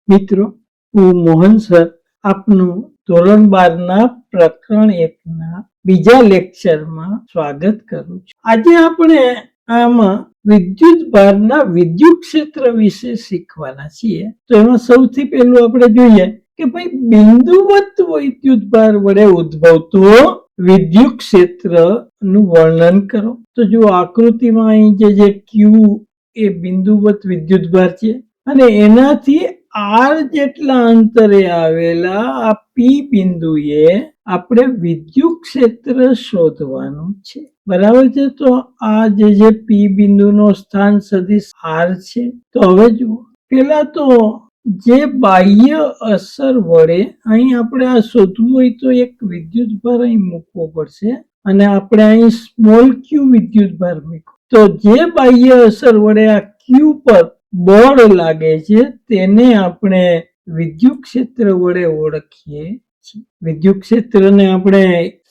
મિત્રો, હું મોહન સર આપનું ધોરણ 12ના પ્રકરણ 1ના બીજા લેક્ચરમાં સ્વાગત કરું છું. આજે આપણે આમાં વિદ્યુત ભારના વિદ્યુત ક્ષેત્ર વિશે શીખવાના છીએ. તો એમાં સૌથી પહેલું આપણે જોઈએ કે ભાઈ બિંદુવત વિદ્યુત ભાર વડે ઉદ્ભવતો વિદ્યુત ક્ષેત્રનું વર્ણન કરો. તો જો આકૃતિમાં અહીં જે ક્યુ એ બિંદુવત વિદ્યુત ભાર છે અને એનાથી આર જેટલા અંતરે આવેલા આ પી બિંદુએ આપણે વિદ્યુત ક્ષેત્ર શોધવાનું છે. બરાબર છે. તો આ જે પી બિંદુનો સ્થાન સદિશ આર છે. તો હવે જુઓ, પેલા તો જે બાહ્ય અસર વડે અહીં આપણે આ શોધવું હોય તો એક વિદ્યુત ભાર અહીં મૂકવો પડશે અને આપણે અહીં સ્મોલ ક્યુ વિદ્યુત ભાર મૂક્યો. તો જે બાહ્ય અસર વડે આ ક્યુ પર બળ લાગે છે તેને આપણે વિદ્યુત ક્ષેત્ર વડે ઓળખીએ છીએ. વિદ્યુત ક્ષેત્રને આપણે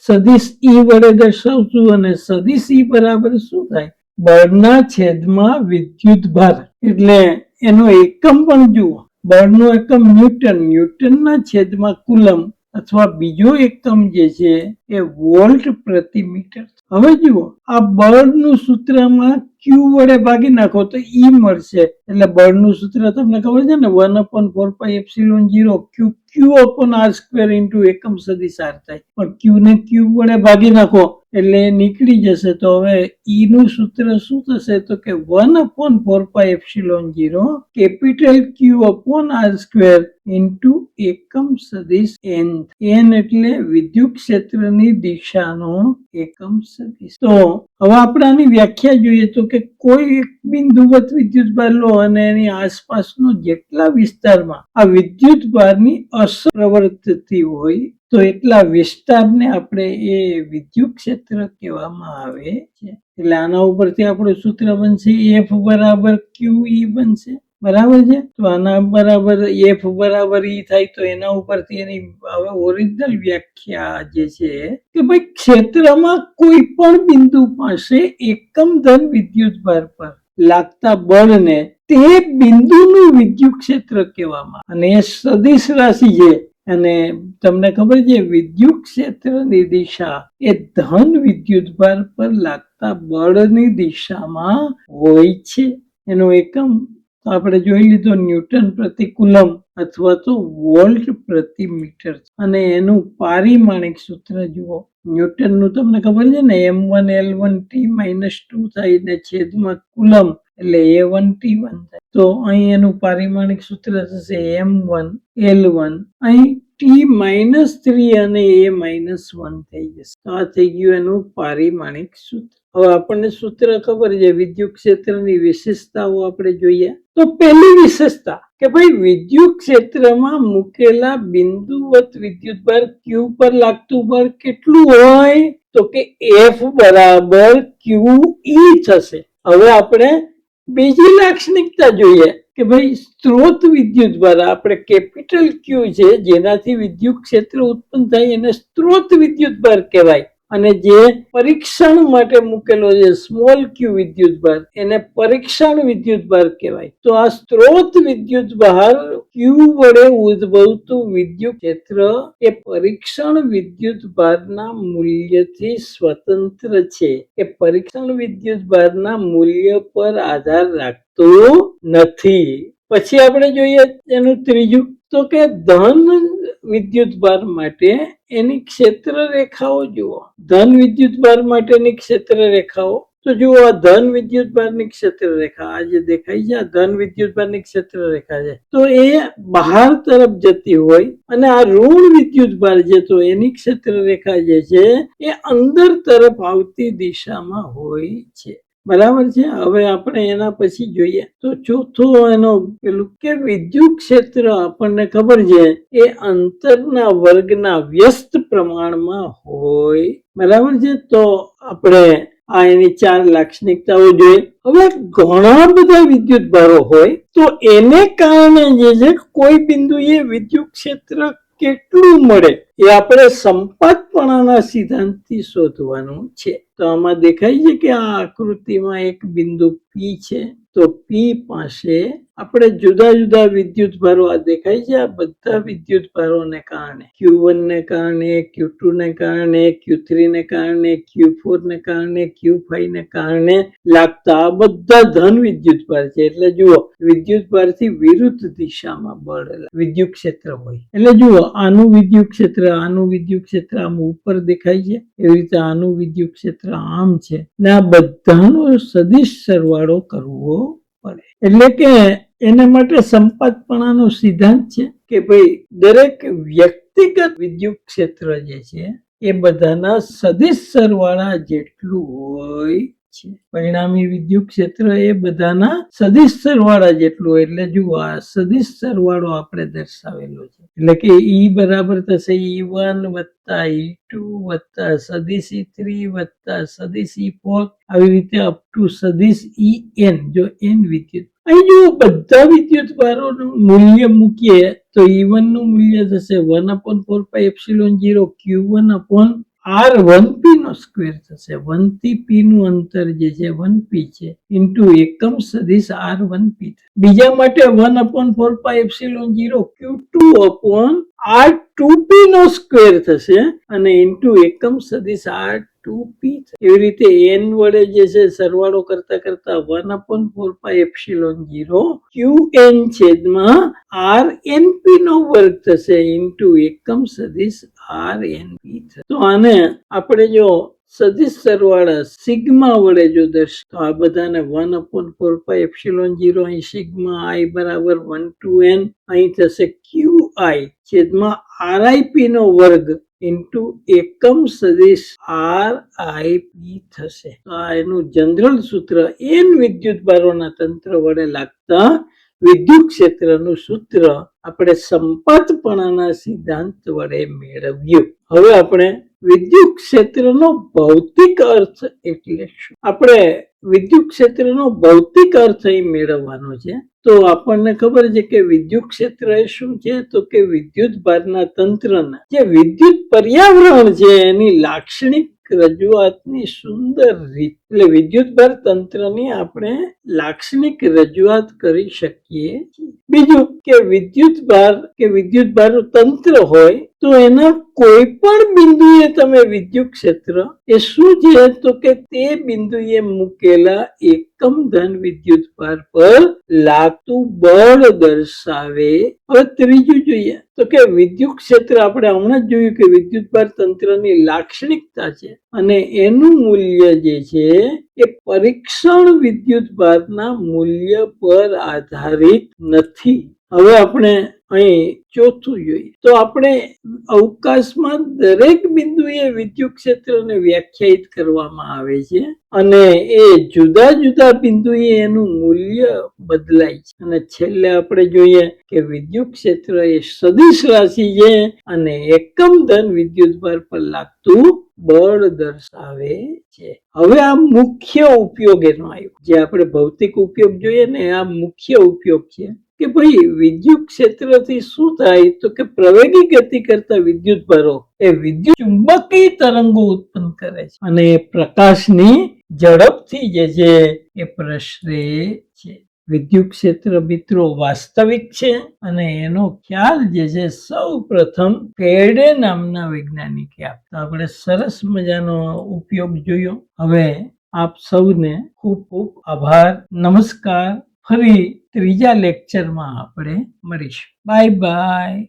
સદિશ ઈ વડે દર્શાવશું અને સદિશ ઈ બરાબર શું થાય? બળના છેદમાં વિદ્યુત ભાર. એટલે એનો એકમ પણ જુઓ, બળનો એકમ ન્યૂટન, ન્યૂટનના છેદમાં કુલમ અથવા બીજો એકમ જે છે એ વોલ્ટ પ્રતિ મીટર. હવે જુઓ, આ બળનું સૂત્રમાં ક્યુ વડે ભાગી નાખો તો ઈ મળશે. એટલે બળનું સૂત્ર તમને ખબર છે ને, 1/4πε0 Q/r² ઇન્ટુ એકમ સદિશ આર થાય. પણ ક્યુ ને ક્યુ વડે ભાગી નાખો એટલે નીકળી જશે. તો હવે ઈ નું સૂત્ર શું થશે? તો કે 1/4πε0 Q/r² ઇન્ટુ એકમ સદિશ n. n એટલે વિદ્યુત ક્ષેત્રની દિશાનો એકમ સદિશ. તો હવે આપણે આની વ્યાખ્યા જોઈએ તો કે કોઈ એક બિંદુવત વિદ્યુત ભાર લો અને એની આસપાસનો જેટલા વિસ્તારમાં આ વિદ્યુત ભારની અસર પ્રવર્તતી હોય તો એટલા વિસ્તારને આપણે એ વિદ્યુત ક્ષેત્ર કહેવામાં આવે છે. એટલે આના ઉપરથી આપણું સૂત્ર બનશે F બરાબર QE બનશે. બરાબર છે. તો આના બરાબર F બરાબર E થાય તો એના ઉપરથી એની હવે ઓરિજિનલ વ્યાખ્યા જે છે કે ભાઈ ક્ષેત્રમાં કોઈ પણ બિંદુ પાસે એકમ ધન વિદ્યુત ભાર પર લાગતા બળને તે બિંદુનું વિદ્યુત ક્ષેત્ર કહેવામાં. અને એ સદિશ રાશિ છે અને તમને ખબર છે વિદ્યુત ક્ષેત્રની દિશા એ ધન વિદ્યુત ભાર પર લાગતા બળની દિશામાં હોય છે. એનો એકમ આપણે જોઈ લીધો ન્યૂટન પ્રતિ કુલમ અથવા તો વોલ્ટ પ્રતિ મીટર. અને એનું પારિમાણિક સૂત્ર જુઓ, ન્યૂટનનું તમને ખબર છે ને, m1L1T-2 થાય ને છેદમાં કુલમ એટલે A1T1 થાય. તો અહીં એનું પારિમાણિક સૂત્ર થશે m1L1. અહીં T-3 અને A-1 થઈ જશે. તો આ થઈ ગયું એનું પારિમાણિક સૂત્ર. હવે આપણને સૂત્ર ખબર છે. વિદ્યુત ક્ષેત્રની વિશેષતાઓ આપણે જોઈએ તો પહેલી વિશેષતા કે ભાઈ વિદ્યુત ક્ષેત્રમાં મૂકેલા બિંદુવત વિદ્યુત ભાર ક્યુ પર લાગતું બળ કેટલું હોય? તો કે F બરાબર QE થશે. હવે આપણે બીજી લાક્ષણિકતા જોઈએ કે ભાઈ સ્ત્રોત વિદ્યુત ભાર આપણે કેપિટલ ક્યુ છે જેનાથી વિદ્યુત ક્ષેત્ર ઉત્પન્ન થાય એને સ્ત્રોત વિદ્યુત ભાર કહેવાય. અને જે પરીક્ષણ માટે મૂકેલો છે સ્મોલ ક્યુ વિદ્યુત ભાર એને પરીક્ષણ વિદ્યુત ભાર કહેવાય. તો આ સ્ત્રોત વિદ્યુત ભાર ક્યુ વડે ઉદ્ભવતું વિદ્યુત ક્ષેત્ર એ પરીક્ષણ વિદ્યુત ભારના મૂલ્યથી સ્વતંત્ર છે. એ પરીક્ષણ વિદ્યુત ભારના મૂલ્ય પર આધાર રાખતું નથી. પછી આપણે જોઈએ એનું ત્રીજું તો કે ધન વિદ્યુત ભાર માટે એની ક્ષેત્ર રેખાઓ જુઓ. ધન વિદ્યુત ભાર માટેની ક્ષેત્ર રેખાઓ તો જુઓ, આ ધન વિદ્યુત ભારની ક્ષેત્ર રેખા આ જે દેખાય છે આ ધન વિદ્યુત ભારની ક્ષેત્ર રેખા છે. તો એ બહાર તરફ જતી હોય અને આ ઋણ વિદ્યુત ભાર છે તો એની ક્ષેત્ર રેખા જે છે એ અંદર તરફ આવતી દિશામાં હોય છે. બરાબર છે. હવે આપણે એના પછી જોઈએ તો ચોથો એનો પેલું કે વિદ્યુત ક્ષેત્ર આપણને ખબર છે એ અંતરના વર્ગના વ્યસ્ત પ્રમાણમાં હોય. બરાબર છે. તો આપણે આ એની 4 લાક્ષણિકતાઓ જોઈએ. હવે ઘણા બધા વિદ્યુત ભારો હોય તો એને કારણે જે છે કોઈ બિંદુએ વિદ્યુત ક્ષેત્ર કેટલું મળે એ આપણે સંપાતપણાના સિદ્ધાંતથી શોધવાનું છે. તો આમાં દેખાય છે કે આ આકૃતિમાં એક બિંદુ P છે. તો P પાસે આપણે જુદા જુદા વિદ્યુત ભારો આ દેખાય છે, આ બધા વિદ્યુત ભારોને કારણે Q1 ને કારણે, Q2 ને કારણે, Q3 ને કારણે, Q4 ને કારણે, Q5 ને કારણે લાગતા આ બધા ધન વિદ્યુત ભાર છે. એટલે જુઓ, વિદ્યુત ભારથી વિરુદ્ધ દિશામાં બળ વિદ્યુત ક્ષેત્ર હોય. એટલે જુઓ, આનું વિદ્યુત ક્ષેત્ર, આનું વિદ્યુત ક્ષેત્ર આમ ઉપર દેખાય છે, એવી રીતે આનું વિદ્યુત ક્ષેત્ર આમ છે ને આ બધાનો સદિશ સરવાળો કરવો પડે. એટલે કે એના માટે સંપાતપણાનો સિદ્ધાંત છે કે ભાઈ દરેક વ્યક્તિગત વિદ્યુત ક્ષેત્ર જે છે એ બધાના સદિશ સરવાળા જેટલું હોય છે. પરિણામી વિદ્યુત ક્ષેત્ર એ બધાના સદિશ સરવાળા જેટલું હોય. એટલે જુઓ, આ સદિશ સરવાળો આપણે દર્શાવેલો છે. એટલે કે E બરાબર થશે E1 વત્તા E2 વત્તા સદિશ E3 વત્તા સદિશ E4, આવી રીતે અપ ટુ સદિશ En. જો n વિદ્યુત, અહીં જો બધા વિદ્યુત ભારોનું મૂલ્ય મૂકીએ તો E1 નું મૂલ્ય થશે 1/4πε0 Q1 R1p નો સ્ક્વેર થશે. 1 થી p નું અંતર જે છે 1p છે ઇન્ટુ એકમ સદિશ R1p. બીજા માટે 1/4πε0 Q2 R2p નો સ્ક્વેર થશે અને ઇન્ટુ એકમ સદિશ R2p. એવી રીતે n વડે જે છે સરવાળો કરતા કરતા 1/4πε0 Qn છેદમાં Rnp નો વર્ગ થશે ઇન્ટુ એકમ સદિશ Rnp. તો આને આપણે જો સદિશ સરવાળા સિગ્મા વડે જો દર્શાવો તો આ બધાને 1/4πε0 અહીં સિગ્મા I બરાબર 1 to n, અહીં થશે Qi છેદમાં RIP નો વર્ગ ઇન્ટુ એકમ સદિશ RIP થશે. તો આ એનું જનરલ સૂત્ર n વિદ્યુત ભારોના તંત્ર વડે લાગતા વિદ્યુત ક્ષેત્રનું સૂત્ર આપણે સંપાતપણાના સિદ્ધાંત વડે મેળવ્યું. હવે આપણે વિદ્યુત ક્ષેત્રનો ભૌતિક અર્થ એટલે શું, આપણે વિદ્યુત ક્ષેત્રનો ભૌતિક અર્થ અહીં મેળવવાનો છે. તો આપણને ખબર છે કે વિદ્યુત ક્ષેત્ર એ શું છે, તો કે વિદ્યુત ભારના તંત્રના જે વિદ્યુત પર્યાવરણ છે એની લાક્ષણિક રજૂઆતની સુંદર રીત. એટલે વિદ્યુત ભાર તંત્રની આપણે લાક્ષણિક રજૂઆત કરી શકીએ. બીજું કે વિદ્યુત ભાર તંત્ર હોય તો એના કોઈ પણ બિંદુએ તમે વિદ્યુત ક્ષેત્ર એ શું છે, તો કે તે બિંદુએ મૂકેલા એકમ ધન વિદ્યુત ભાર પર લાગતું બળ દર્શાવે. હવે ત્રીજું જોઈએ તો કે વિદ્યુત ક્ષેત્ર, આપણે હમણાં જ જોયું કે વિદ્યુત ભાર તંત્રની લાક્ષણિકતા છે અને એનું મૂલ્ય જે છે એ પરીક્ષણ વિદ્યુત ભારના મૂલ્ય પર આધારિત નથી. હવે આપણે અહીં ચોથું જોઈએ તો આપણે અવકાશમાં દરેક બિંદુએ વિદ્યુત ક્ષેત્રને વ્યાખ્યાયિત કરવામાં આવે છે અને એ જુદા જુદા બિંદુએ એનું મૂલ્ય બદલાય છે. અને છેલ્લે આપણે જોઈએ કે વિદ્યુત ક્ષેત્ર એ સદિશ રાશિ છે અને એકમ ધન વિદ્યુત ભાર પર લાગતું બળ દર્શાવે છે. હવે આ મુખ્ય ઉપયોગ એનો આવ્યો, જે આપણે ભૌતિક ઉપયોગ જોઈએ ને આ મુખ્ય ઉપયોગ છે કે ભાઈ વિદ્યુત ક્ષેત્રથી શું થાય, તો કે પ્રવેગી ગતિ કરતા વિદ્યુત ભારો એ વિદ્યુત ચુંબકીય તરંગો ઉત્પન્ન કરે છે અને પ્રકાશની ઝડપથી જે છે એ પ્રસરે છે. વિદ્યુત ક્ષેત્ર મિત્રો વાસ્તવિક છે અને એનો ખ્યાલ જે છે સૌ પ્રથમ ફેરાડે નામના વૈજ્ઞાનિકે આપતા. આપણે સરસ મજાનો ઉપયોગ જોયો. હવે આપ સૌને ખૂબ ખૂબ આભાર. નમસ્કાર. ફરી ત્રીજા લેક્ચરમાં આપણે મળીશું. Bye bye.